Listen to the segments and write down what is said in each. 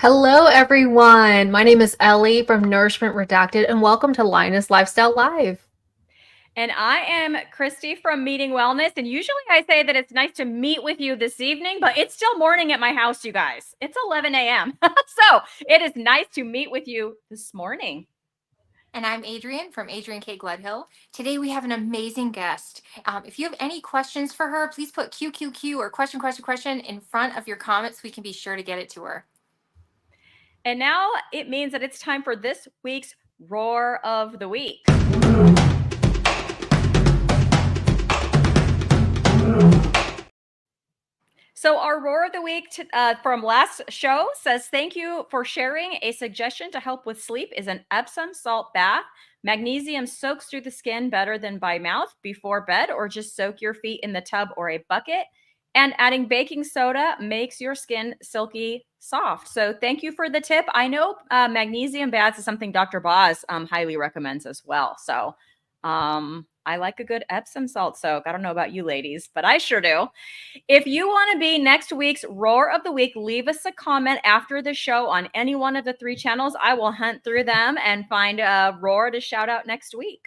Hello, everyone. My name is Ellie from Nourishment Redacted, and welcome to Lioness Lifestyle Live. And I am Cristie from Meeting Wellness. And usually I say that it's nice to meet with you this evening, but it's still morning at my house, you guys. It's 11 a.m. So it is nice to meet with you this morning. And I'm Adrian from Adrian K. Gledhill. Today we have an amazing guest. If you have any questions for her, please put QQQ or question in front of your comments so we can be sure to get it to her. And now it means that it's time for this week's Roar of the Week. So our Roar of the Week from last show says, thank you for sharing. A suggestion to help with sleep is an Epsom salt bath. Magnesium soaks through the skin better than by mouth before bed, or just soak your feet in the tub or a bucket. And adding baking soda makes your skin silky soft. So thank you for the tip. I know magnesium baths is something Dr. Boz highly recommends as well. So I like a good Epsom salt soak. I don't know about you ladies, but I sure do. If you want to be next week's Roar of the Week, leave us a comment after the show on any one of the 3 channels. I will hunt through them and find a roar to shout out next week.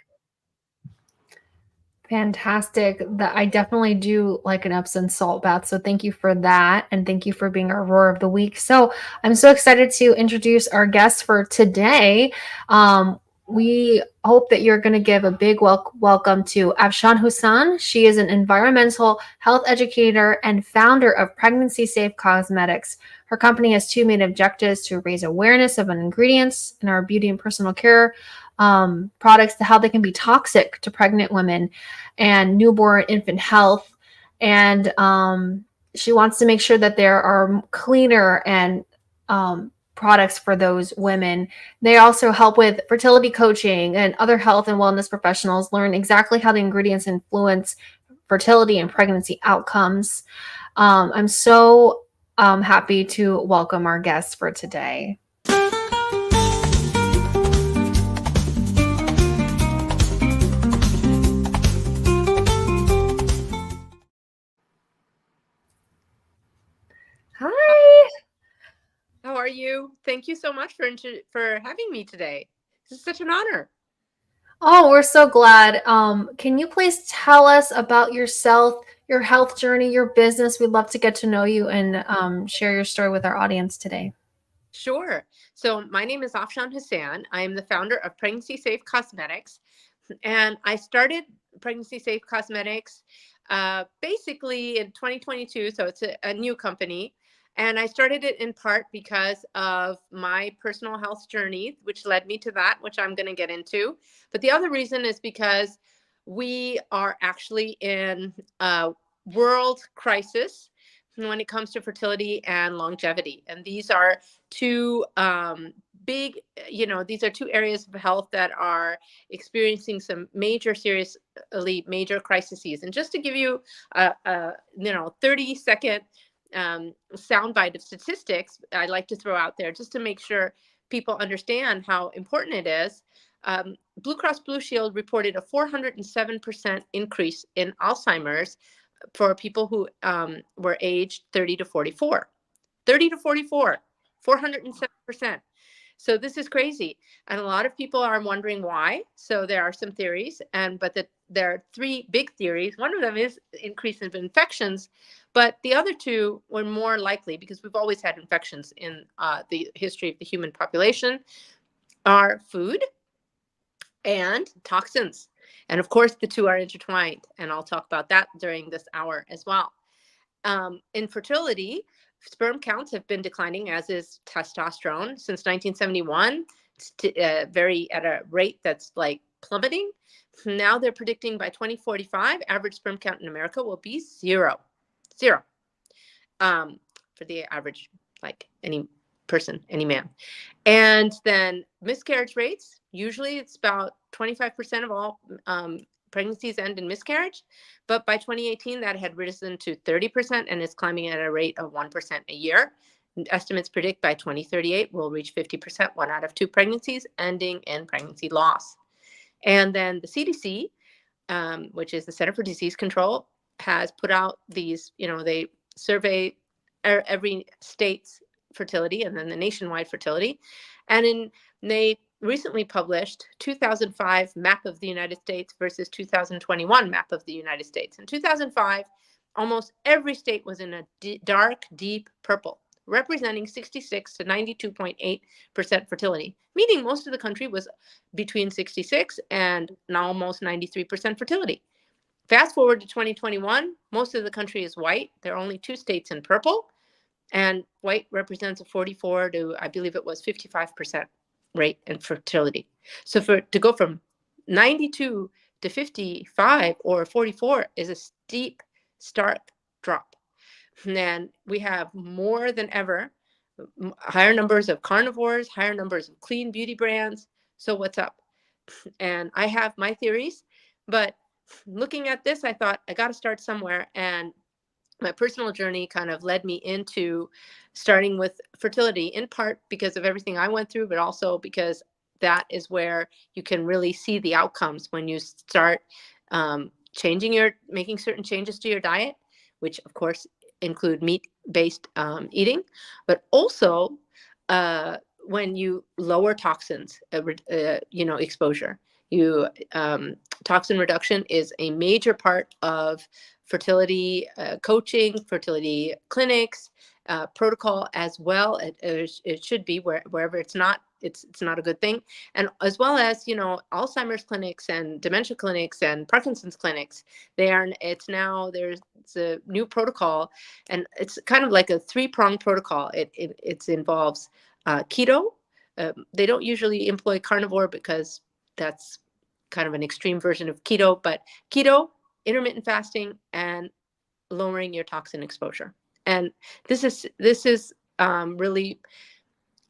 Fantastic. I definitely do like an Epsom salt bath. So thank you for that. And thank you for being our Roar of the Week. So I'm so excited to introduce our guest for today. We hope that you're going to give a big welcome to Afshan Hussain. She is an environmental health educator and founder of Pregnancy Safe Cosmetics. Her company has 2 main objectives: to raise awareness of ingredients in our beauty and personal care products, to how they can be toxic to pregnant women and newborn infant health. And she wants to make sure that there are cleaner and products for those women. They also help with fertility coaching, and other health and wellness professionals learn exactly how the ingredients influence fertility and pregnancy outcomes. I'm so happy to welcome our guest for today. Hi. How are you? Thank you so much for having me today. This is such an honor. Oh, we're so glad. Can you please tell us about yourself, your health journey, your business? We'd love to get to know you and share your story with our audience today. Sure. So my name is Afshan Hussain. I am the founder of Pregnancy Safe Cosmetics, and I started Pregnancy Safe Cosmetics basically in 2022. So it's a new company. And I started it in part because of my personal health journey, which led me to that, which I'm going to get into. But the other reason is because we are actually in a world crisis when it comes to fertility and longevity. And these are 2 big, these are 2 areas of health that are experiencing some seriously major crises. And just to give you a 30-second soundbite of statistics I'd like to throw out there just to make sure people understand how important it is. Blue Cross Blue Shield reported a 407% increase in Alzheimer's for people who were aged 30 to 44. 30 to 44, 407%. So this is crazy. And a lot of people are wondering why. So there are some theories, but there are 3 big theories. One of them is increase of infections, but the other 2 were more likely, because we've always had infections in the history of the human population, are food and toxins. And of course, the 2 are intertwined. And I'll talk about that during this hour as well. Infertility, sperm counts have been declining, as is testosterone, since 1971. It's at a rate that's like plummeting. Now they're predicting by 2045, average sperm count in America will be 0. For the average, like any person, any man. And then miscarriage rates, usually it's about 25% of all pregnancies end in miscarriage. But by 2018, that had risen to 30% and is climbing at a rate of 1% a year. Estimates predict by 2038 we'll reach 50%, 1 out of 2 pregnancies ending in pregnancy loss. And then the CDC, which is the Center for Disease Control, has put out these, they survey every state's fertility and then the nationwide fertility. And they recently published 2005 map of the United States versus 2021 map of the United States. In 2005, almost every state was in a dark, deep purple, representing 66 to 92.8% fertility, meaning most of the country was between 66 and almost 93% fertility. Fast forward to 2021, most of the country is white. There are only 2 states in purple, and white represents a 44 to, I believe it was 55% rate in fertility. So to go from 92 to 55 or 44 is a steep, stark drop. And we have more than ever higher numbers of carnivores, higher numbers of clean beauty brands. So what's up? And I have my theories, but looking at this, I thought I got to start somewhere. And my personal journey kind of led me into starting with fertility, in part because of everything I went through, but also because that is where you can really see the outcomes when you start making certain changes to your diet, which of course include meat-based eating, but also when you lower toxins, exposure. Toxin reduction is a major part of fertility coaching, fertility clinics, protocol as well. It should be wherever it's not a good thing. And as well as, Alzheimer's clinics and dementia clinics and Parkinson's clinics, there's a new protocol, and it's kind of like a 3-pronged protocol. It involves keto. They don't usually employ carnivore because that's kind of an extreme version of keto, but keto, intermittent fasting, and lowering your toxin exposure. And this is really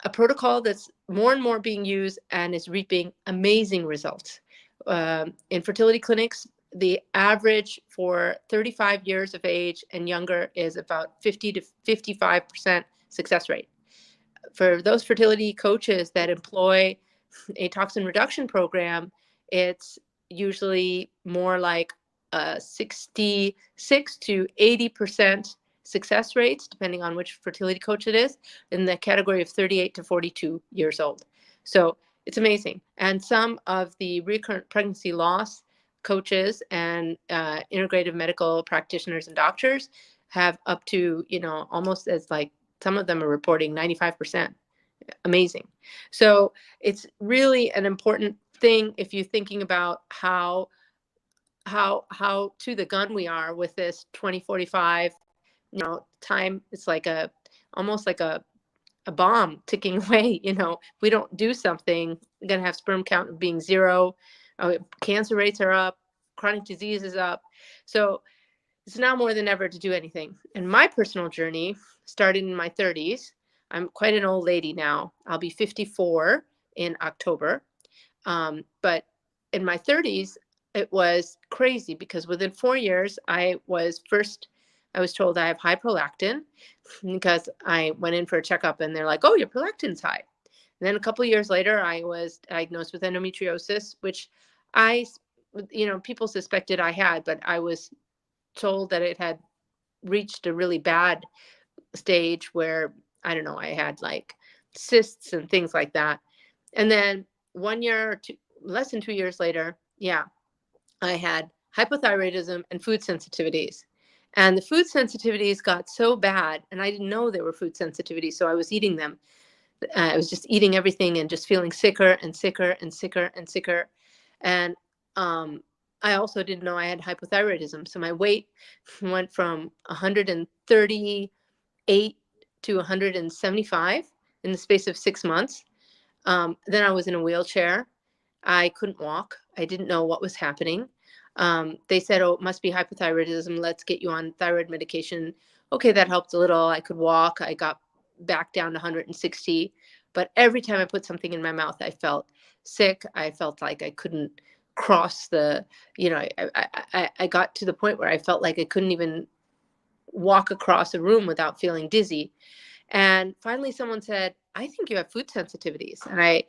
a protocol that's more and more being used and is reaping amazing results. In fertility clinics, the average for 35 years of age and younger is about 50 to 55% success rate. For those fertility coaches that employ a toxin reduction program, it's usually more like 66 to 80% success rates, depending on which fertility coach it is, in the category of 38 to 42 years old. So it's amazing. And some of the recurrent pregnancy loss coaches and integrative medical practitioners and doctors have up to, almost as like, some of them are reporting 95%. Amazing. So it's really an important thing if you're thinking about how to the gun we are with this 2045 time. It's like almost like a bomb ticking away. If we don't do something, we're going to have sperm count being 0. Cancer rates are up, chronic disease is up. So it's now more than ever to do anything. And my personal journey started in my 30s. I'm quite an old lady now. I'll be 54 in October. But in my 30s, it was crazy because within 4 years, I was told I have high prolactin because I went in for a checkup and they're like, oh, your prolactin's high. And then a couple of years later, I was diagnosed with endometriosis, which people suspected I had, but I was told that it had reached a really bad stage where, I don't know, I had like cysts and things like that. And then 1 year or two, less than 2 years later, I had hypothyroidism and food sensitivities. And the food sensitivities got so bad, and I didn't know they were food sensitivities, so I was eating them. I was just eating everything and just feeling sicker and sicker and sicker and sicker. And I also didn't know I had hypothyroidism. So my weight went from 138 to 175 in the space of 6 months. Then I was in a wheelchair. I couldn't walk. I didn't know what was happening. They said, oh, it must be hypothyroidism. Let's get you on thyroid medication. Okay, that helped a little. I could walk. I got back down to 160. But every time I put something in my mouth, I felt sick. I felt like I couldn't cross I got to the point where I felt like I couldn't even walk across a room without feeling dizzy. And finally someone said, I think you have food sensitivities and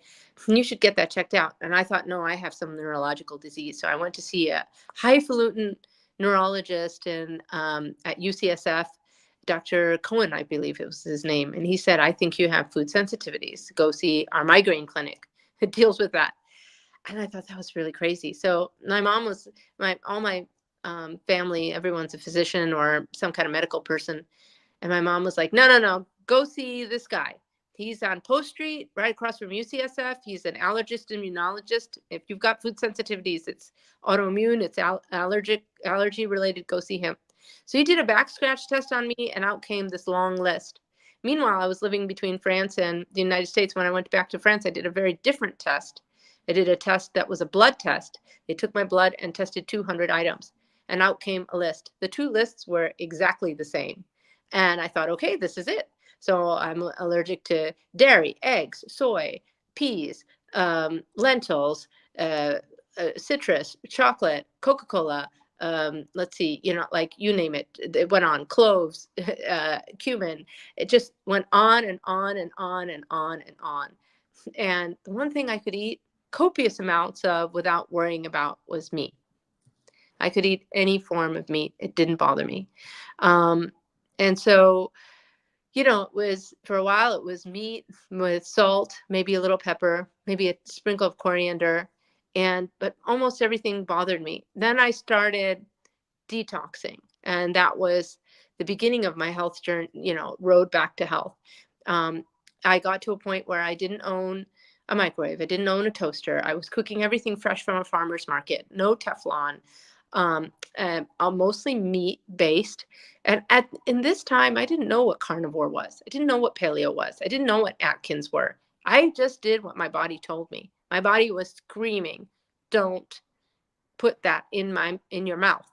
you should get that checked out. And I thought, no, I have some neurological disease. So I went to see a highfalutin neurologist at UCSF Dr. Cohen, I believe it was his name. And he said, I think you have food sensitivities. Go see our migraine clinic. It deals with that. And I thought that was really crazy. So my mom was, all my family, everyone's a physician or some kind of medical person. And my mom was like, no, no, no, go see this guy. He's on Post Street, right across from UCSF. He's an allergist, immunologist. If you've got food sensitivities, it's autoimmune, it's allergy related, go see him. So he did a back scratch test on me, and out came this long list. Meanwhile, I was living between France and the United States. When I went back to France, I did a very different test. I did a test that was a blood test. They took my blood and tested 200 items, and out came a list. The two lists were exactly the same. And I thought, okay, this is it. So I'm allergic to dairy, eggs, soy, peas, lentils, citrus, chocolate, Coca-Cola. Let's see, like you name it. It went on, cloves, cumin. It just went on and on and on and on and on. And the one thing I could eat copious amounts of without worrying about was meat. I could eat any form of meat. It didn't bother me. And so, it was, for a while, it was meat with salt, maybe a little pepper, maybe a sprinkle of coriander, but almost everything bothered me. Then I started detoxing, and that was the beginning of my health journey, road back to health. I got to a point where I didn't own a microwave. I didn't own a toaster. I was cooking everything fresh from a farmer's market, no Teflon. Mostly meat based. And in this time, I didn't know what carnivore was. I didn't know what paleo was. I didn't know what Atkins were. I just did what my body told me. My body was screaming, don't put that in your mouth.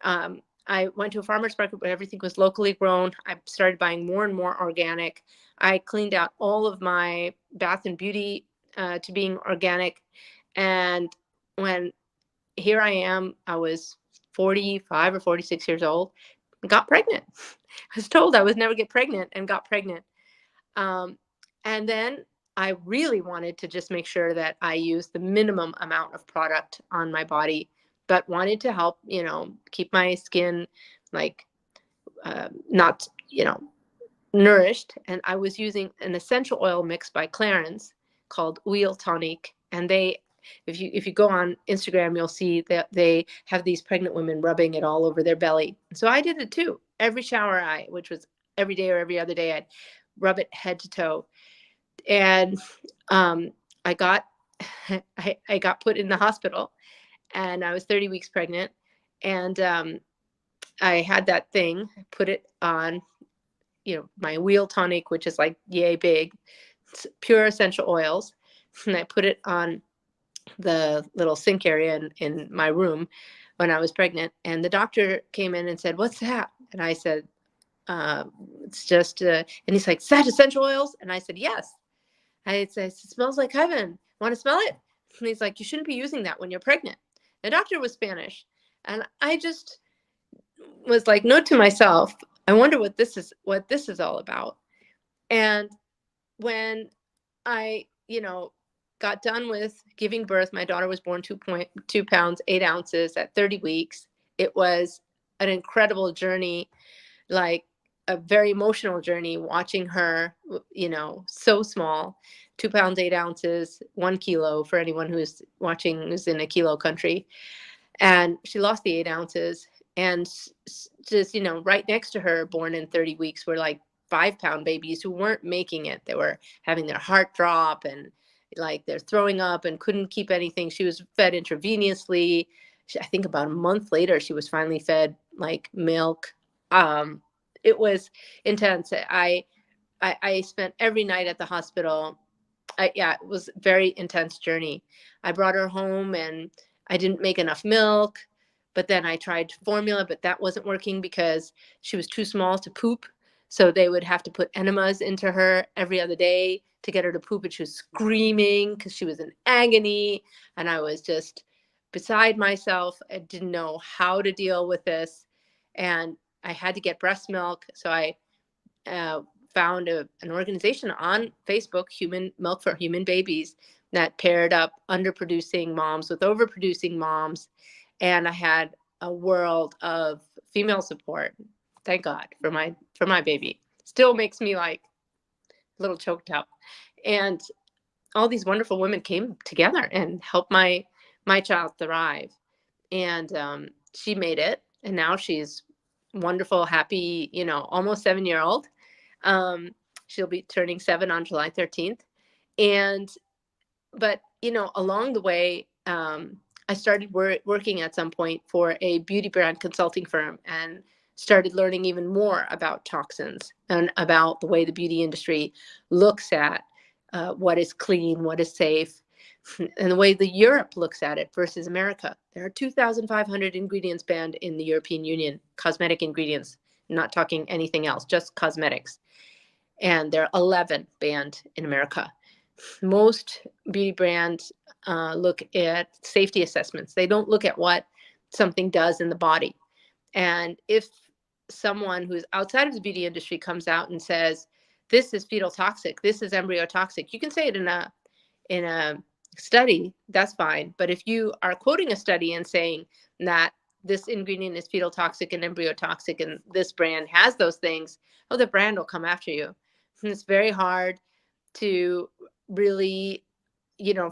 I went to a farmer's market where everything was locally grown. I started buying more and more organic. I cleaned out all of my bath and beauty to being organic. And when here I am, I was 45 or 46 years old, got pregnant. I was told I would never get pregnant and got pregnant. And then I really wanted to just make sure that I used the minimum amount of product on my body, but wanted to help, keep my skin not, nourished. And I was using an essential oil mix by Clarins called Wheel Tonic. And if you go on Instagram, you'll see that they have these pregnant women rubbing it all over their belly. So I did it too. Every shower which was every day or every other day, I'd rub it head to toe. And I got put in the hospital, and I was 30 weeks pregnant. And I had that thing, put it on, my Wheel Tonic, which is like yay big, it's pure essential oils. And I put it on the little sink area in my room when I was pregnant. And the doctor came in and said, "What's that?" And I said, "It's just," and he's like, "Is that essential oils?" And I said, "Yes." I said, "It smells like heaven. Want to smell it?" And he's like, "You shouldn't be using that when you're pregnant." The doctor was Spanish. And I just was like, note to myself, I wonder what this is all about. And when I, got done with giving birth, my daughter was born 2.2 pounds, 8 ounces at 30 weeks. It was an incredible journey, like a very emotional journey, watching her, so small, 2 pounds, 8 ounces, 1 kilo for anyone who's watching, who's in a kilo country. And she lost the 8 ounces. And just, right next to her, born in 30 weeks, were like 5-pound babies who weren't making it. They were having their heart drop and like they're throwing up and couldn't keep anything. She was fed intravenously. I think about a month later, she was finally fed like milk. It was intense. I spent every night at the hospital. It was a very intense journey. I brought her home and I didn't make enough milk, but then I tried formula, but that wasn't working because she was too small to poop. So they would have to put enemas into her every other day to get her to poop. And she was screaming because she was in agony. And I was just beside myself. I didn't know how to deal with this. And I had to get breast milk. So I found an organization on Facebook, Human Milk for Human Babies, that paired up underproducing moms with overproducing moms. And I had a world of female support. thank God for my baby. Still makes me like a little choked up. And all these wonderful women came together and helped my child thrive. And she made it, and now she's wonderful, happy, almost 7-year-old. She'll be turning 7 on July 13th. But along the way, I started working at some point for a beauty brand consulting firm, and started learning even more about toxins and about the way the beauty industry looks at what is clean, what is safe, and the way the Europe looks at it versus America. There are 2,500 ingredients banned in the European Union, cosmetic ingredients, not talking anything else, just cosmetics. And there are 11 banned in America. Most beauty brands look at safety assessments. They don't look at what something does in the body. And if someone who's outside of the beauty industry comes out and says, this is fetal toxic, this is embryo toxic, you can say it in a study, that's fine. But if you are quoting a study and saying that this ingredient is fetal toxic and embryo toxic, and this brand has those things, the brand will come after you. And it's very hard to really,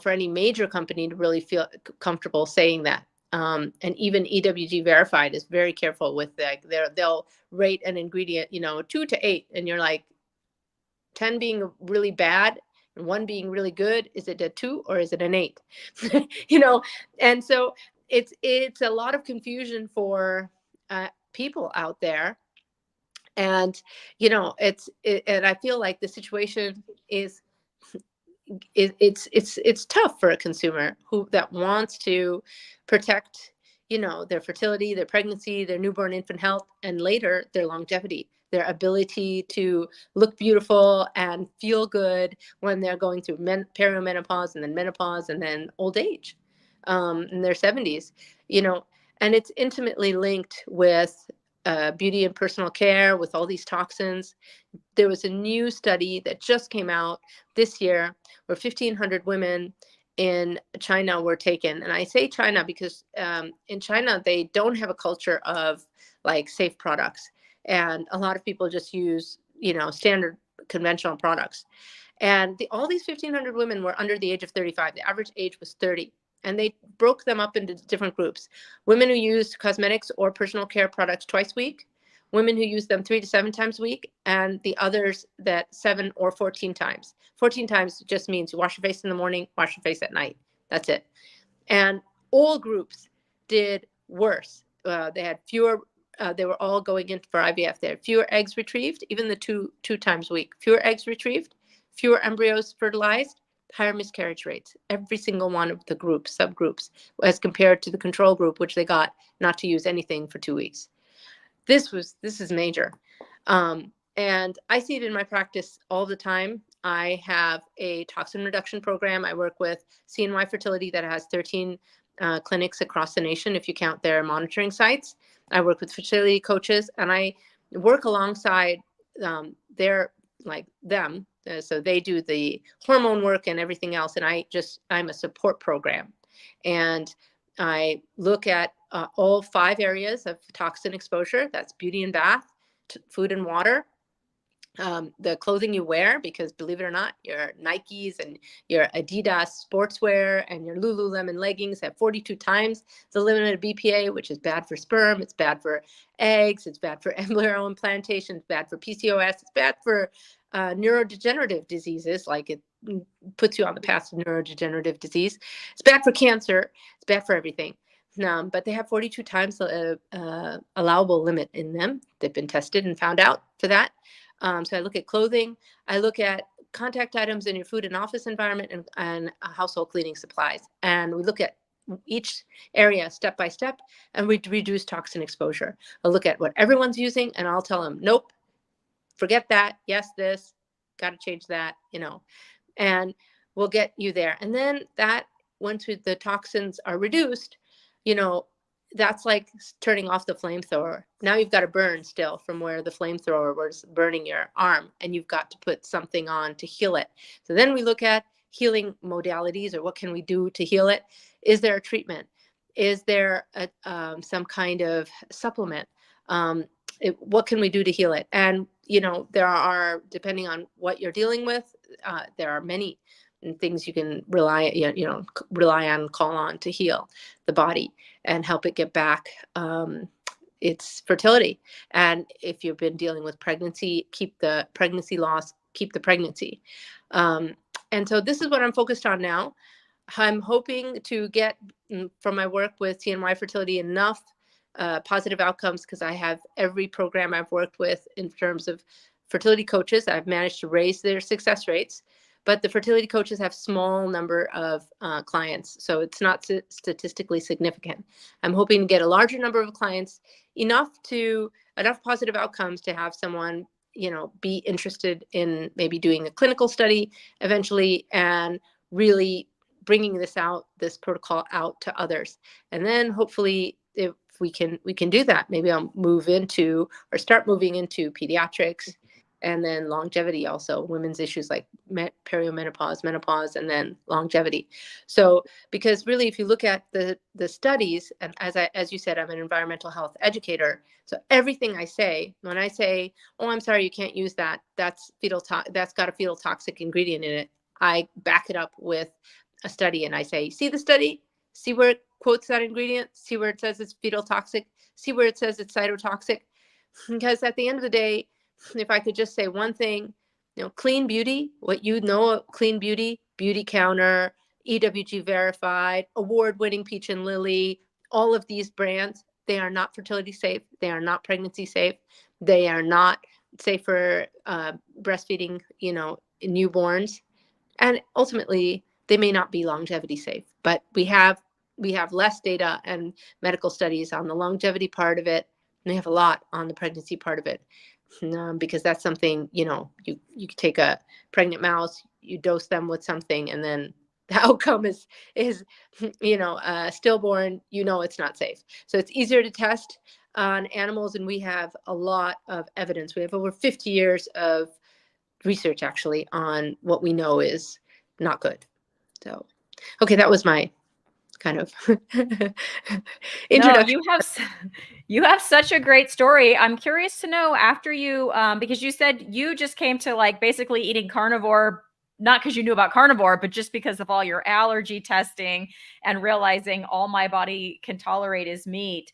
for any major company to really feel comfortable saying that. And even EWG Verified is very careful with that. They'll rate an ingredient, 2 to 8, and you're like, 10 being really bad and 1 being really good. Is it a 2 or is it an 8? And so it's a lot of confusion for people out there. And and I feel like the situation is it's tough for a consumer that wants to protect their fertility, their pregnancy, their newborn infant health, and later their longevity, their ability to look beautiful and feel good when they're going through perimenopause and then menopause and then old age in their 70s. And it's intimately linked with beauty and personal care, with all these toxins. There was a new study that just came out this year where 1,500 women in China were taken. And I say China because in China, they don't have a culture of like safe products. And a lot of people just use, standard conventional products. And all these 1,500 women were under the age of 35. The average age was 30. And they broke them up into different groups. Women who used cosmetics or personal care products twice a week, women who use them 3 to 7 times a week, and the others that 7 or 14 times. 14 times just means you wash your face in the morning, wash your face at night. That's it. And all groups did worse. They had fewer, they were all going in for IVF. They had fewer eggs retrieved, even the two times a week. Fewer eggs retrieved, fewer embryos fertilized, higher miscarriage rates, every single one of the subgroups, as compared to the control group, which they got not to use anything for 2 weeks. This is major. And I see it in my practice all the time. I have a toxin reduction program. I work with CNY Fertility that has 13 clinics across the nation, if you count their monitoring sites. I work with fertility coaches, and I work alongside them. So they do the hormone work and everything else. And I'm a support program. And I look at all 5 areas of toxin exposure. That's beauty and bath, food and water, the clothing you wear, because believe it or not, your Nikes and your Adidas sportswear and your Lululemon leggings have 42 times the limit of BPA, which is bad for sperm. It's bad for eggs. It's bad for embryo implantation. It's bad for PCOS. It's bad for neurodegenerative diseases, like it puts you on the path of neurodegenerative disease. It's bad for cancer. It's bad for everything. But they have 42 times the allowable limit in them. They've been tested and found out for that. So I look at clothing. I look at contact items in your food and office environment, and household cleaning supplies. And we look at each area step by step, and we reduce toxin exposure. I'll look at what everyone's using, and I'll tell them, nope, forget that. Yes, this, got to change that, and we'll get you there. And then once the toxins are reduced, that's like turning off the flamethrower. Now you've got to burn still from where the flamethrower was burning your arm, and you've got to put something on to heal it. So then we look at healing modalities, or what can we do to heal it? Is there a treatment? Is there some kind of supplement? what can we do to heal it? And, you know, there are, depending on what you're dealing with, there are many things you can rely on, call on to heal the body and help it get back its fertility. And if you've been dealing with pregnancy, keep the pregnancy loss, keep the pregnancy. And so this is what I'm focused on now. I'm hoping to get, from my work with CNY Fertility, enough positive outcomes, because I have every program I've worked with in terms of fertility coaches, I've managed to raise their success rates. But the fertility coaches have small number of clients, so it's not statistically significant. I'm hoping to get a larger number of clients, enough positive outcomes to have someone, you know, be interested in maybe doing a clinical study eventually, and really bringing this protocol out to others. And then hopefully, if we can do that, maybe I'll start moving into pediatrics, and then longevity, also women's issues like perimenopause, menopause, and then longevity. So, because really, if you look at the studies, and as you said, I'm an environmental health educator. So everything I say, when I say, "Oh, I'm sorry, you can't use that. That's got a fetal toxic ingredient in it," I back it up with a study, and I say, "See the study? See where it quotes that ingredient? See where it says it's fetal toxic? See where it says it's cytotoxic?" Because at the end of the day, if I could just say one thing, you know, clean beauty, what you know, clean beauty, Beauty Counter, EWG verified, award-winning Peach and Lily, all of these brands, they are not fertility safe. They are not pregnancy safe. They are not safe for breastfeeding, you know, newborns. And ultimately, they may not be longevity safe. But we have less data and medical studies on the longevity part of it. And we have a lot on the pregnancy part of it. Because that's something, you know, you take a pregnant mouse, you dose them with something, and then the outcome is you know, stillborn, you know, it's not safe. So it's easier to test on animals, and we have a lot of evidence. We have over 50 years of research, actually, on what we know is not good. So, okay, that was my kind of introduction. No, you have such a great story. I'm curious to know, after you, because you said you just came to like basically eating carnivore, not because you knew about carnivore, but just because of all your allergy testing and realizing all my body can tolerate is meat.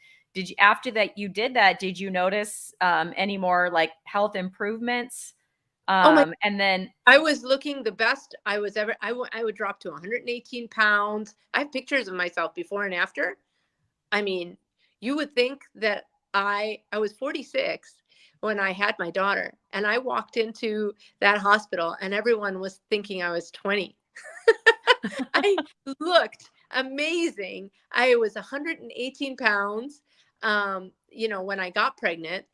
After that you did that, did you notice any more like health improvements? And then I was looking the best I was ever. I would drop to 118 pounds. I have pictures of myself before and after. I mean, you would think that I was 46 when I had my daughter, and I walked into that hospital and everyone was thinking I was 20. I looked amazing. I was 118 pounds. You know, when I got pregnant,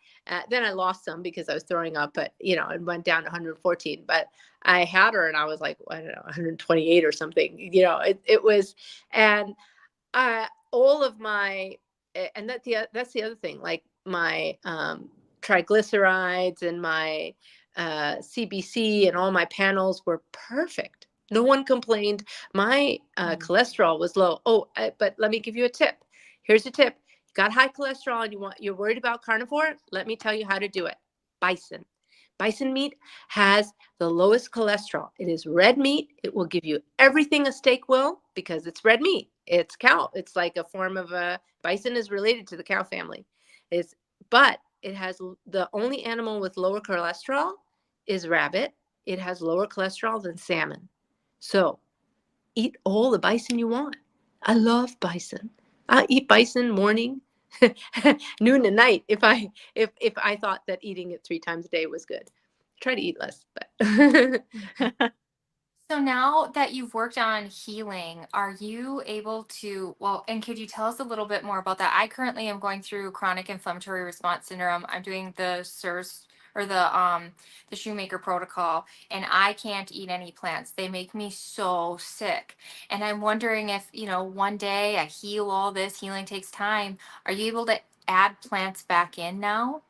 then I lost some because I was throwing up, but, you know, it went down to 114. But I had her and I was like, I don't know, 128 or something. You know, it was, and all of my, and that's the other thing, like my triglycerides and my CBC and all my panels were perfect. No one complained. My cholesterol was low. Oh, but let me give you a tip. Here's a tip. You got high cholesterol and you're worried about carnivore? Let me tell you how to do it. Bison. Bison meat has the lowest cholesterol. It is red meat. It will give you everything a steak will, because it's red meat. It's cow. It's like a form of bison is related to the cow family. But it has the only animal with lower cholesterol is rabbit. It has lower cholesterol than salmon. So eat all the bison you want. I love bison. I eat bison morning, noon, and night if I thought that eating it 3 times a day was good. Try to eat less, but So now that you've worked on healing, are you able to, well, and could you tell us a little bit more about that? I currently am going through chronic inflammatory response syndrome. I'm doing the SIRS, or the Shoemaker protocol, and I can't eat any plants. They make me so sick. And I'm wondering if, you know, one day I heal all this, healing takes time. Are you able to add plants back in now?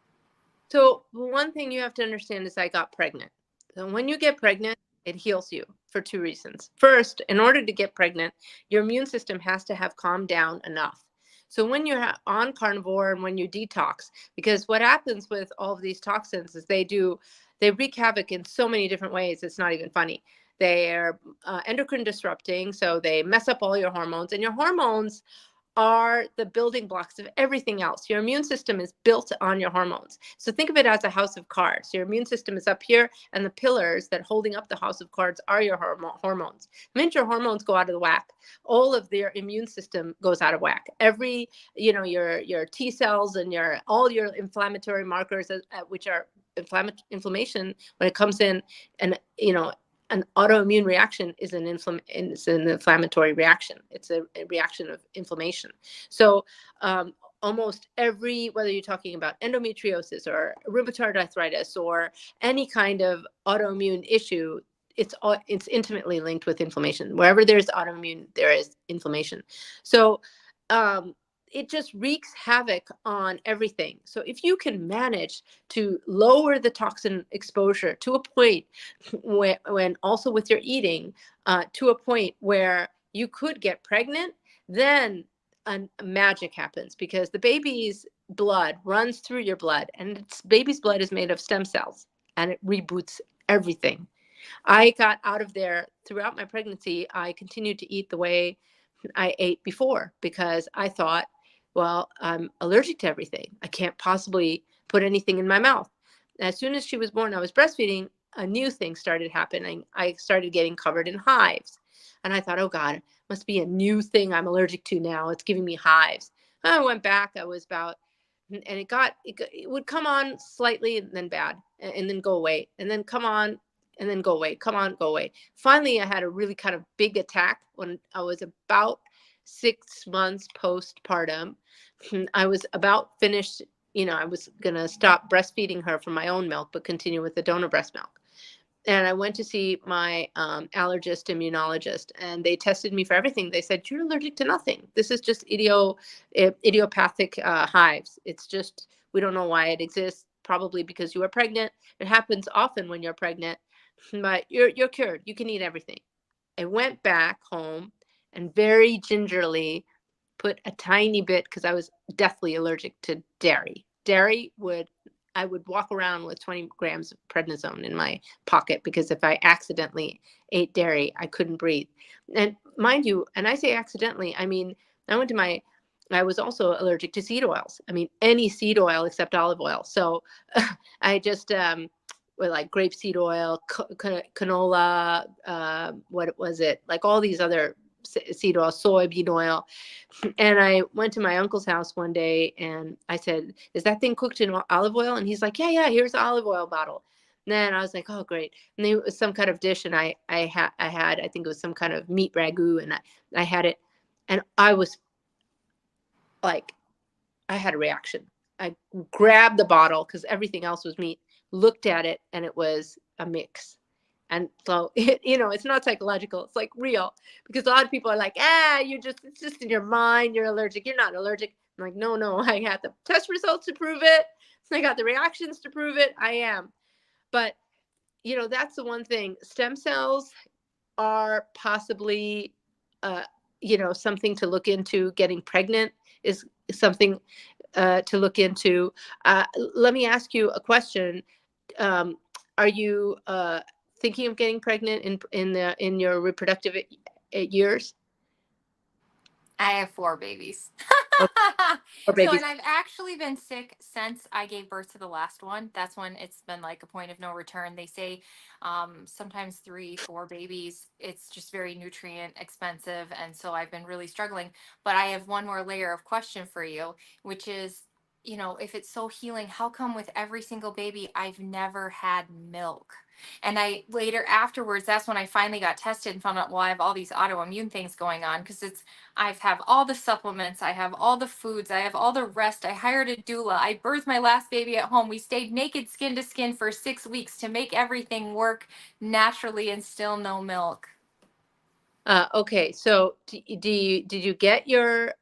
So one thing you have to understand is I got pregnant. So when you get pregnant, it heals you for 2 reasons. First, in order to get pregnant, your immune system has to have calmed down enough. So when you're on carnivore and when you detox, because what happens with all of these toxins is they wreak havoc in so many different ways. It's not even funny. They're endocrine disrupting, so they mess up all your hormones, and your hormones are the building blocks of everything else. Your immune system is built on your hormones. So think of it as a house of cards. Your immune system is up here, and the pillars that holding up the house of cards are your hormones. The minute your hormones go out of the whack, all of their immune system goes out of whack. Every, your T cells and all your inflammatory markers, which are inflammation, when it comes in, and an autoimmune reaction is an inflammatory reaction. It's a reaction of inflammation. So almost every, whether you're talking about endometriosis or rheumatoid arthritis or any kind of autoimmune issue, it's intimately linked with inflammation. Wherever there's autoimmune, there is inflammation. So it just wreaks havoc on everything. So if you can manage to lower the toxin exposure to a point when also with your eating, to a point where you could get pregnant, then magic happens, because the baby's blood runs through your blood, and baby's blood is made of stem cells, and it reboots everything. I got out of there throughout my pregnancy. I continued to eat the way I ate before, because I thought, well, I'm allergic to everything. I can't possibly put anything in my mouth. As soon as she was born, I was breastfeeding. A new thing started happening. I started getting covered in hives. And I thought, oh God, it must be a new thing I'm allergic to now. It's giving me hives. I went back. I was about, and it would come on slightly and then bad, and then go away, and then come on and then go away. Come on, go away. Finally, I had a really kind of big attack when I was about 6 months postpartum. I was about finished. I was going to stop breastfeeding her from my own milk, but continue with the donor breast milk. And I went to see my allergist immunologist, and they tested me for everything. They said, you're allergic to nothing. This is just idiopathic hives. It's just, we don't know why it exists. Probably because you are pregnant. It happens often when you're pregnant, but you're cured. You can eat everything. I went back home and very gingerly put a tiny bit, because I was deathly allergic to dairy. I would walk around with 20 grams of prednisone in my pocket, because if I accidentally ate dairy, I couldn't breathe. And mind you, and I say accidentally, I mean, I was also allergic to seed oils. I mean, any seed oil except olive oil. So I just, with like grapeseed oil, canola, what was it? Like all these other seed oil, soybean oil. And I went to my uncle's house one day, and I said, is that thing cooked in olive oil? And he's like, yeah, here's the olive oil bottle. And then I was like, oh, great. And it was some kind of dish, and I think it was some kind of meat ragu, and I had it, and I was like, I had a reaction. I grabbed the bottle, because everything else was meat, looked at it, and it was a mix. And so, it's not psychological. It's like real, because a lot of people are like, it's just in your mind. You're allergic. You're not allergic. I'm like, no, I had the test results to prove it. I got the reactions to prove it. I am. But, that's the one thing. Stem cells are possibly, something to look into. Getting pregnant is something to look into. Let me ask you a question. Are you thinking of getting pregnant in your reproductive years? I have 4 babies. Or babies? And I've actually been sick since I gave birth to the last one. That's when it's been like a point of no return. They say sometimes 3, 4 babies, it's just very nutrient expensive. And so I've been really struggling. But I have one more layer of question for you, which is, if it's so healing, how come with every single baby I've never had milk? And I later afterwards, that's when I finally got tested and found out, well, I have all these autoimmune things going on, because I have all the supplements, I have all the foods, I have all the rest. I hired a doula. I birthed my last baby at home. We stayed naked skin to skin for 6 weeks to make everything work naturally, and still no milk. Okay, so did you get your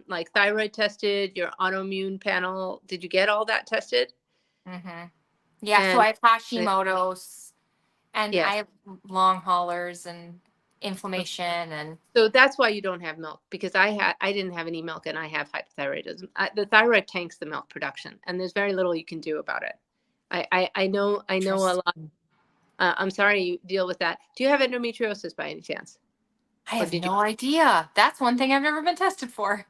like thyroid tested, your autoimmune panel? Did you get all that tested? Mm-hmm. Yeah, so I have Hashimoto's, and yes. I have long haulers, and inflammation and. So that's why you don't have milk, because I didn't have any milk and I have hypothyroidism. The thyroid tanks the milk production, and there's very little you can do about it. I know a lot. I'm sorry you deal with that. Do you have endometriosis by any chance? I have no idea. That's one thing I've never been tested for.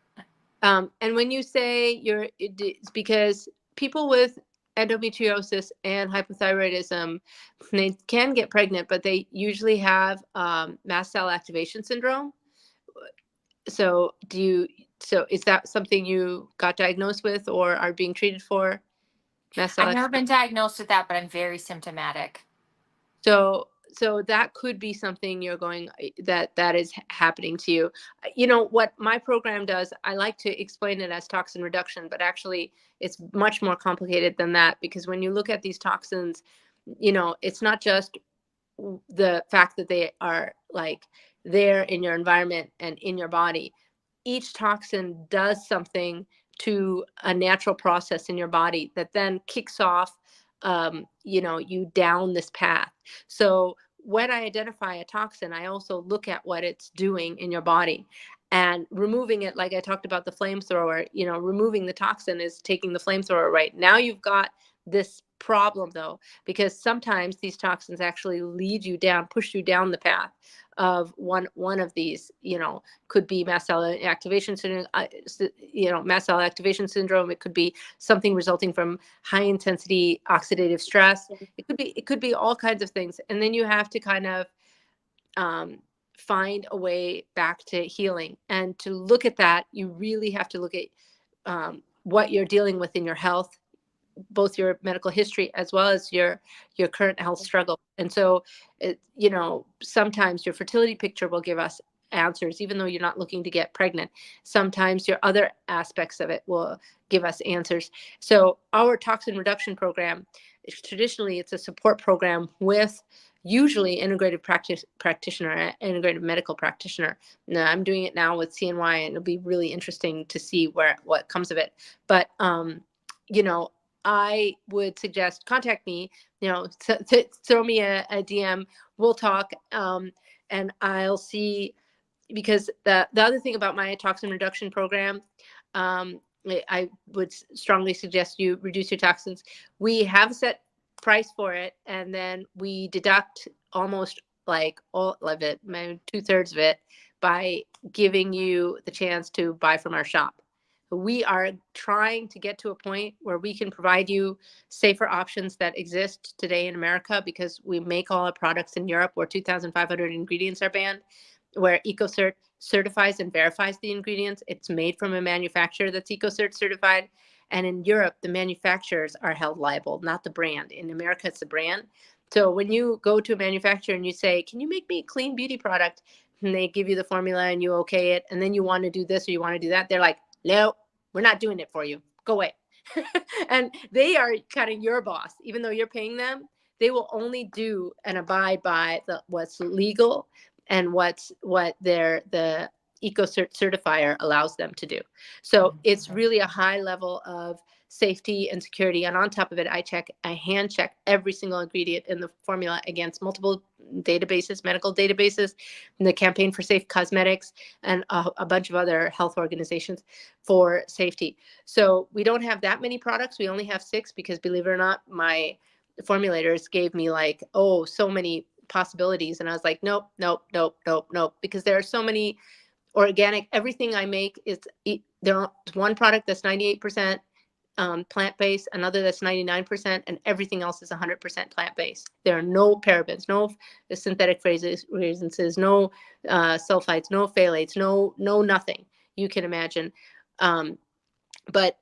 And when you say it's because people with endometriosis and hypothyroidism, they can get pregnant, but they usually have mast cell activation syndrome. So is that something you got diagnosed with or are being treated for? I've never been diagnosed with that, but I'm very symptomatic. So that could be something you're going, that is happening to you. You know what my program does, I like to explain it as toxin reduction, but actually it's much more complicated than that, because when you look at these toxins, you know, it's not just the fact that they are like there in your environment and in your body. Each toxin does something to a natural process in your body that then kicks off you down this path. So when I identify a toxin, I also look at what it's doing in your body, and removing it, like I talked about the flamethrower, removing the toxin is taking the flamethrower. Right now you've got this problem though, because sometimes these toxins actually lead you down, push you down the path of one of these, could be mast cell activation syndrome, mast cell activation syndrome. It could be something resulting from high intensity oxidative stress. It could be all kinds of things. And then you have to kind of find a way back to healing. And to look at that, you really have to look at what you're dealing with in your health, both your medical history as well as your current health struggle. And so, sometimes your fertility picture will give us answers, even though you're not looking to get pregnant. Sometimes your other aspects of it will give us answers. So our toxin reduction program, traditionally, it's a support program with usually integrative practitioner, integrative medical practitioner. Now, I'm doing it now with CNY, and it'll be really interesting to see what comes of it. But I would suggest contact me, throw me a DM, we'll talk, and I'll see, because the other thing about my toxin reduction program, I would strongly suggest you reduce your toxins. We have a set price for it, and then we deduct almost like all of it, maybe 2/3 of it, by giving you the chance to buy from our shop. We are trying to get to a point where we can provide you safer options that exist today in America, because we make all our products in Europe where 2,500 ingredients are banned, where EcoCert certifies and verifies the ingredients. It's made from a manufacturer that's EcoCert certified. And in Europe, the manufacturers are held liable, not the brand. In America, it's the brand. So when you go to a manufacturer and you say, can you make me a clean beauty product? And they give you the formula and you okay it, and then you want to do this or you want to do that, they're like, no, we're not doing it for you. Go away. And they are kind of your boss. Even though you're paying them, they will only do and abide by what's legal and what the EcoCert certifier allows them to do. So it's really a high level of safety and security. And on top of it, I hand check every single ingredient in the formula against multiple databases, medical databases, and the Campaign for Safe Cosmetics, and a bunch of other health organizations for safety. So we don't have that many products. We only have 6, because believe it or not, my formulators gave me so many possibilities. And I was like, nope, because there are so many organic. Everything I make is, there's one product that's 98% plant-based, another that's 99%, and everything else is 100% plant-based. There are no parabens, no synthetic fragrances, no sulfites, no phthalates, no nothing you can imagine. But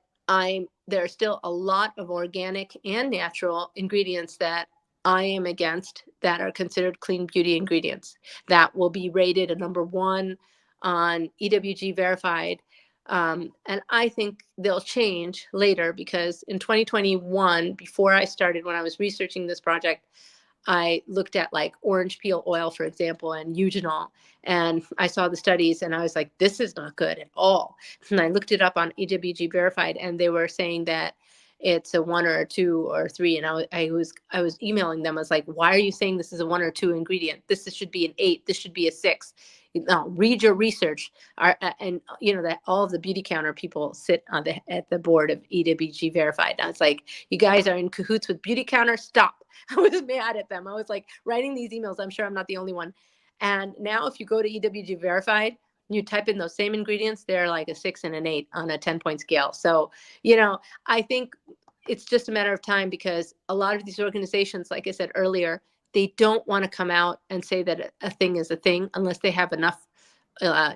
there are still a lot of organic and natural ingredients that I am against, that are considered clean beauty ingredients, that will be rated a number 1 on EWG verified. And I think they'll change later, because in 2021, before I started, when I was researching this project, I looked at like orange peel oil, for example, and eugenol, and I saw the studies and I was like, this is not good at all. And I looked it up on EWG verified, and they were saying that it's a 1 or a 2 or 3. And I was emailing them. I was like, why are you saying this is a 1 or 2 ingredient? This should be an 8. This should be a 6. No, read your research. And you know that all of the beauty counter people sit on at the board of EWG Verified. And I was like, you guys are in cahoots with beauty counter. Stop. I was mad at them. I was like writing these emails. I'm sure I'm not the only one. And now if you go to EWG Verified, you type in those same ingredients, they're like a 6 and an 8 on a 10-point scale. So, you know, I think it's just a matter of time, because a lot of these organizations, like I said earlier, they don't want to come out and say that a thing is a thing unless they have enough,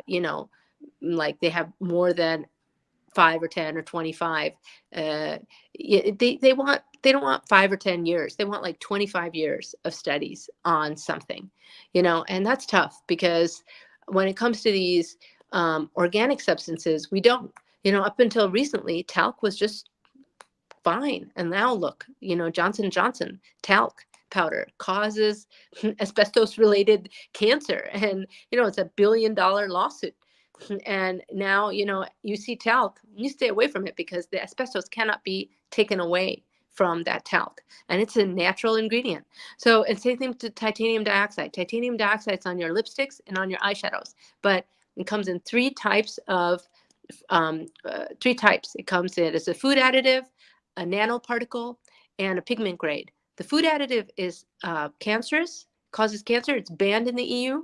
you know, like they have more than 5 or 10 or 25. They don't want 5 or 10 years. They want like 25 years of studies on something, you know, and that's tough, because when it comes to these organic substances, we don't, you know, up until recently, talc was just fine. And now look, you know, Johnson & Johnson talc powder causes asbestos related cancer. And, you know, it's $1 billion lawsuit. And now, you know, you see talc, you stay away from it, because the asbestos cannot be taken away from that talc, and it's a natural ingredient. So, and same thing to titanium dioxide. Titanium dioxide is on your lipsticks and on your eyeshadows, but it comes in 3 types of 3 types. It comes in as a food additive, a nanoparticle, and a pigment grade. The food additive is cancerous, causes cancer. It's banned in the EU.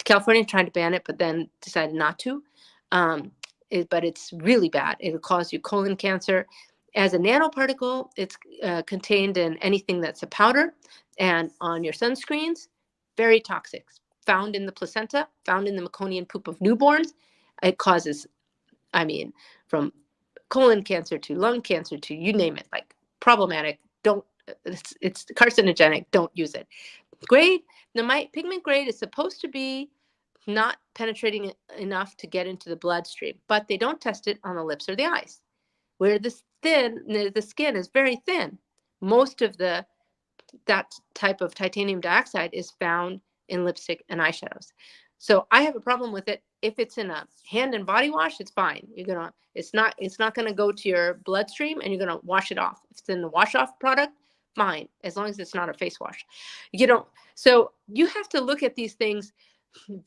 California tried to ban it, but then decided not to. But it's really bad. It'll cause you colon cancer. As a nanoparticle, it's contained in anything that's a powder and on your sunscreens. Very toxic. Found in the placenta, found in the meconian poop of newborns. It causes, I mean, from colon cancer to lung cancer to you name it, like problematic. It's carcinogenic. Don't use it. Grade, the pigment grade is supposed to be not penetrating enough to get into the bloodstream, but they don't test it on the lips or the eyes, where the skin is very thin. Most of that type of titanium dioxide is found in lipstick and eyeshadows. So I have a problem with it. If it's in a hand and body wash, it's fine. It's not gonna go to your bloodstream, and you're gonna wash it off. If it's in the wash off product, fine, as long as it's not a face wash. So you have to look at these things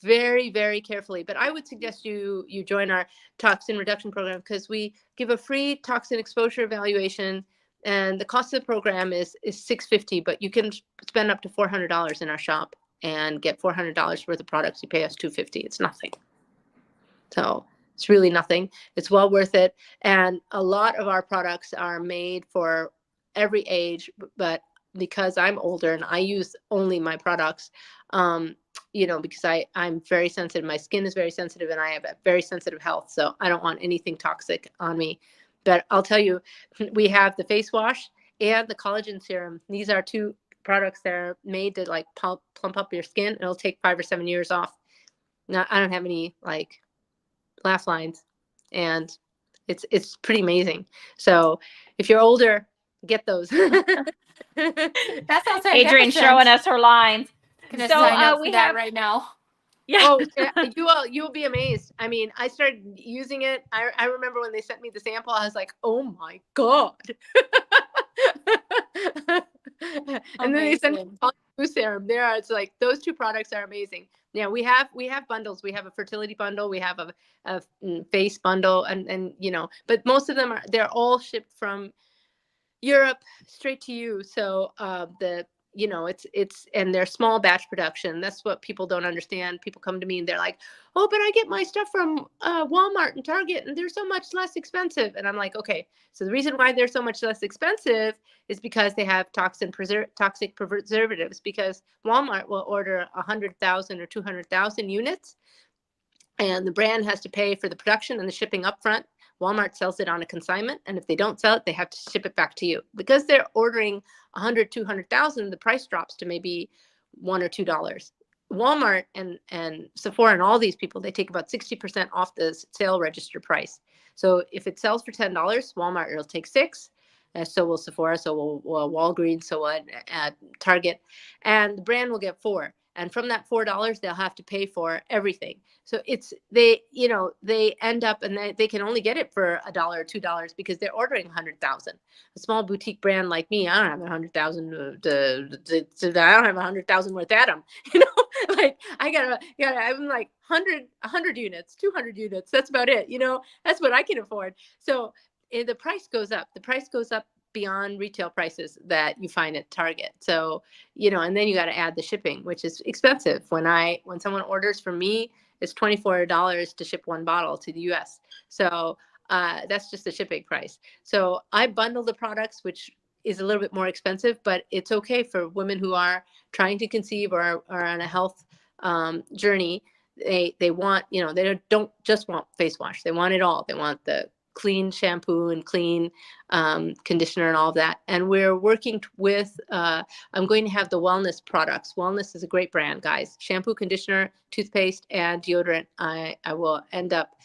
very, very carefully. But I would suggest you join our toxin reduction program, because we give a free toxin exposure evaluation, and the cost of the program is $650, but you can spend up to $400 in our shop and get $400 worth of products. You pay us $250. It's nothing. So it's really nothing. It's well worth it. And a lot of our products are made for every age, but because I'm older and I use only my products, you know, because I'm very sensitive. My skin is very sensitive, and I have a very sensitive health. So I don't want anything toxic on me. But I'll tell you, we have the face wash and the collagen serum. These are 2 products that are made to like plump up your skin. It'll take 5 or 7 years off. Now, I don't have any like laugh lines, and it's pretty amazing. So if you're older, get those. That sounds fantastic. Adrian showing us her lines. Gonna sign up for that right now. Yeah. Oh, you will be amazed. I mean, I started using it. I remember when they sent me the sample, I was like, oh my God. And then they sent me all the serum. It's like those 2 products are amazing. Yeah, we have bundles. We have a fertility bundle. We have a face bundle, and you know, but most of them they're all shipped from Europe straight to you. So you know, it's and they're small batch production. That's what people don't understand. People come to me and they're like, oh, but I get my stuff from Walmart and Target, and they're so much less expensive. And I'm like, okay, so the reason why they're so much less expensive is because they have toxic preservatives, because Walmart will order 100,000 or 200,000 units, and the brand has to pay for the production and the shipping upfront. Walmart sells it on a consignment, and if they don't sell it, they have to ship it back to you. Because they're ordering 100, 200,000, the price drops to maybe $1 or $2. Walmart and Sephora and all these people, they take about 60% off the sale register price. So if it sells for $10, Walmart will take $6. So will Sephora, so will Walgreens, so will Target, and the brand will get $4. And from that $4, they'll have to pay for everything. So they end up, and they can only get it for $1 or $2 because they're ordering 100,000. A small boutique brand like me, I don't have 100,000. I don't have 100,000 worth at them. Like I'm like 100 units, 200 units. That's about it. That's what I can afford. So the price goes up. The price goes up beyond retail prices that you find at Target. So, and then you got to add the shipping, which is expensive. When someone orders from me, it's $24 to ship one bottle to the US. So that's just the shipping price. So I bundle the products, which is a little bit more expensive, but it's okay for women who are trying to conceive or are on a health journey. They want, they don't just want face wash. They want it all. They want the clean shampoo and clean conditioner and all of that. And we're working with, I'm going to have the Wellness products. Wellness is a great brand, guys. Shampoo, conditioner, toothpaste, and deodorant. I will end up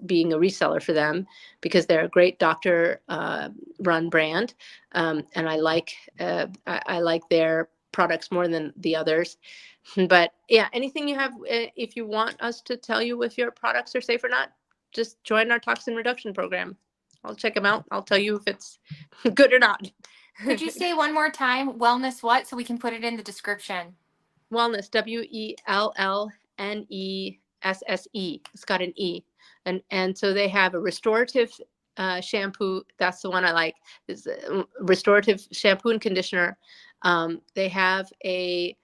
being a reseller for them because they're a great doctor run brand. And I like their products more than the others. But yeah, anything you have, if you want us to tell you if your products are safe or not, just join our toxin reduction program. I'll check them out. I'll tell you if it's good or not. Could you say one more time, Wellness what, so we can put it in the description? Wellness, WELLNESSE. It's got an E. And so they have a restorative shampoo. That's the one I like. Is restorative shampoo and conditioner. They have a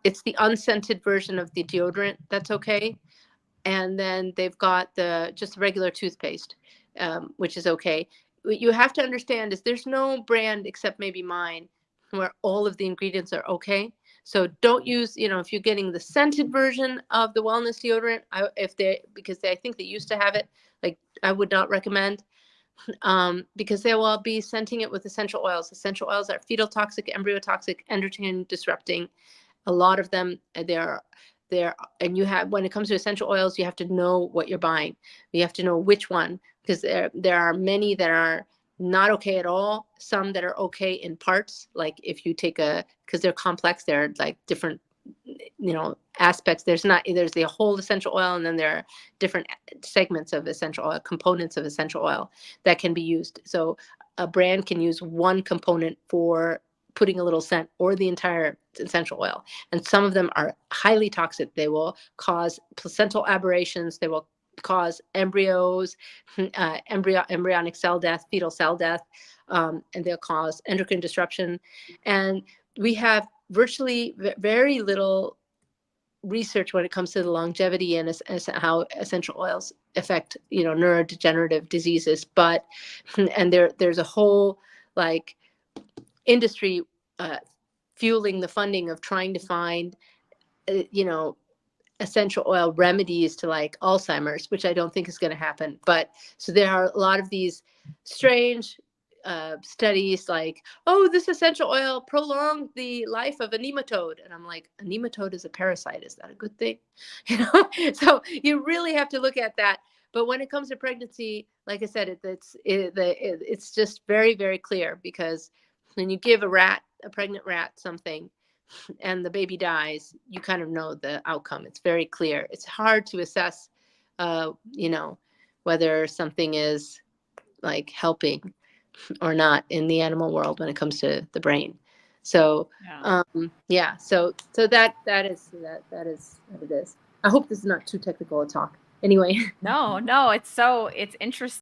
it's the unscented version of the deodorant. That's okay. And then they've got just regular toothpaste, which is okay. What you have to understand is there's no brand except maybe mine where all of the ingredients are okay. So don't use, if you're getting the scented version of the Wellness deodorant, because I think they used to have it, like I would not recommend. Because they will be scenting it with essential oils. Essential oils are fetal toxic, embryo toxic, endocrine disrupting. A lot of them, and when it comes to essential oils, you have to know what you're buying. You have to know which one, because there are many that are not okay at all. Some that are okay in parts, like if you take because they're complex, they're like different aspects. There's the whole essential oil, and then there are different segments of essential oil, components of essential oil that can be used. So a brand can use one component for putting a little scent or the entire essential oil. And some of them are highly toxic. They will cause placental aberrations. They will cause embryos, embryonic cell death, fetal cell death, and they'll cause endocrine disruption. And we have virtually very little research when it comes to the longevity and how essential oils affect neurodegenerative diseases. And there's a whole industry fueling the funding of trying to find essential oil remedies to Alzheimer's, which I don't think is going to happen. But so there are a lot of these strange studies this essential oil prolonged the life of a nematode. And I'm like, a nematode is a parasite. Is that a good thing? So you really have to look at that. But when it comes to pregnancy, like I said, it's just very, very clear, because when you give a pregnant rat something and the baby dies, you kind of know the outcome. It's very clear. It's hard to assess, whether something is helping or not in the animal world when it comes to the brain. So so that is what it is. I hope this is not too technical a talk. Anyway. No, it's interesting.